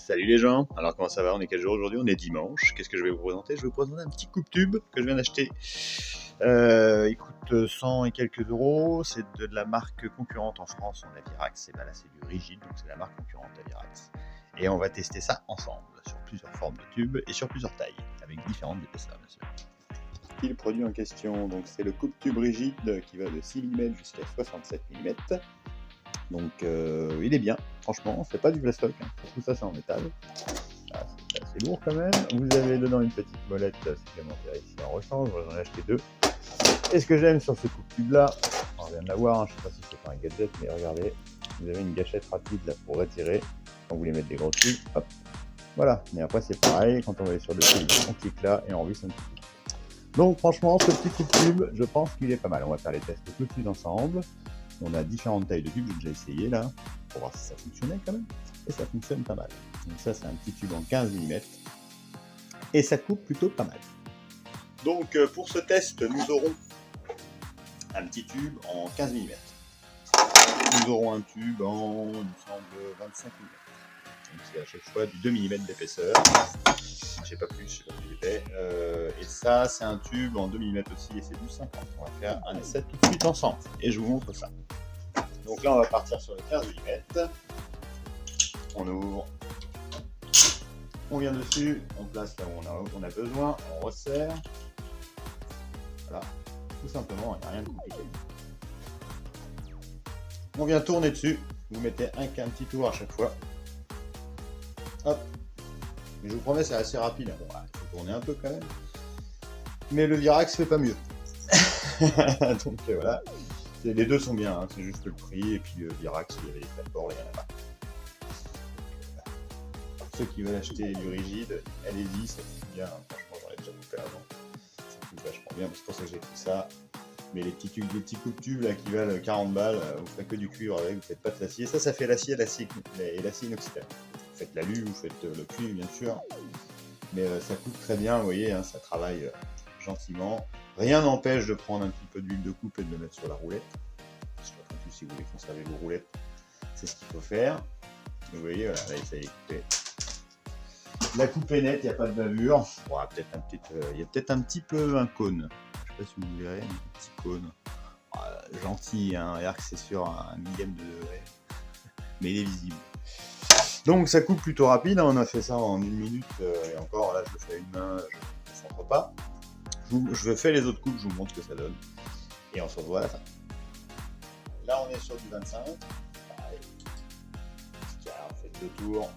Salut les gens, alors comment ça va? On est quel jour aujourd'hui? On est dimanche. Qu'est-ce que je vais vous présenter? Je vais vous présenter un petit coupe-tube que je viens d'acheter. Il coûte 100 et quelques euros. C'est de la marque concurrente en France, on a Virax. Et ben là c'est du rigide, donc c'est la marque concurrente à Virax. Et on va tester ça ensemble sur plusieurs formes de tubes et sur plusieurs tailles, avec différentes épaisseurs bien sûr. Le produit en question, donc c'est le coupe-tube rigide qui va de 6 mm jusqu'à 67 mm. Donc il est bien, franchement, c'est pas du plastoc, hein. Tout ça c'est en métal. Ah, c'est assez lourd quand même. Vous avez dedans une petite molette supplémentaire ici en rechange, j'en ai acheté deux. Et ce que j'aime sur ce coupe-tube là, on vient de l'avoir, hein, je sais pas si c'est pas un gadget, mais regardez, vous avez une gâchette rapide là pour retirer, quand vous voulez mettre des gros tubes, hop, voilà. Et après c'est pareil, quand on va aller sur le tube, on clique là et on visse un petit peu. Donc franchement, ce petit coupe-tube, je pense qu'il est pas mal. On va faire les tests tout de suite ensemble. On a différentes tailles de tubes, j'ai déjà essayé là, pour voir si ça fonctionnait quand même, et ça fonctionne pas mal. Donc ça c'est un petit tube en 15 mm, et ça coupe plutôt pas mal. Donc pour ce test, nous aurons un petit tube en 15 mm. Nous aurons un tube en, il me semble, 25 mm. Donc c'est à chaque fois du 2 mm d'épaisseur. Je sais pas plus épais. Et ça c'est un tube en 2 mm aussi, et c'est du 50. On va faire un essai tout de suite ensemble, et je vous montre ça. Donc là on va partir sur le 15 mm. On ouvre, on vient dessus, on place là où on a besoin, on resserre. Voilà, tout simplement, il n'y a rien de compliqué. On vient tourner dessus, vous mettez un petit tour à chaque fois. Hop. Mais je vous promets, c'est assez rapide. Bon, il faut tourner un peu quand même. Mais le Virax fait pas mieux. Donc voilà. Les deux sont bien, hein. C'est juste le prix. Et puis le Virax, il y avait les plateformes, il y en a pas. Ceux qui veulent acheter du rigide, allez-y, ça coûte bien. Franchement, j'en ai déjà coupé avant. Ça coûte vachement bien. C'est pour ça que j'ai pris ça. Mais les petits coupe-tubes là qui valent 40 balles, vous faites que du cuivre avec, vous faites pas de l'acier. Ça fait l'acier et l'acier inoxydable. Vous faites l'alu, vous faites le cuivre bien sûr. Mais ça coupe très bien, vous voyez, hein, ça travaille gentiment. Rien n'empêche de prendre un petit peu d'huile de coupe et de le mettre sur la roulette. Parce que en plus, si vous voulez conserver vos roulettes, c'est ce qu'il faut faire. Vous voyez, voilà, là, ça y est coupé. La coupe est nette, il n'y a pas de bavure. Bon, il y a peut-être un petit peu un cône. Je ne sais pas si vous verrez, un petit cône. Gentil, hein, regarde que c'est sur un millième de degré. Mais il est visible. Donc ça coupe plutôt rapide, hein. On a fait ça en 1 minute, et encore là je le fais à une main, je ne me concentre pas. Je fais les autres coupes, je vous montre ce que ça donne. Et on se revoit à la fin. Là on est sur du 25. Pareil. On fait 2 tours.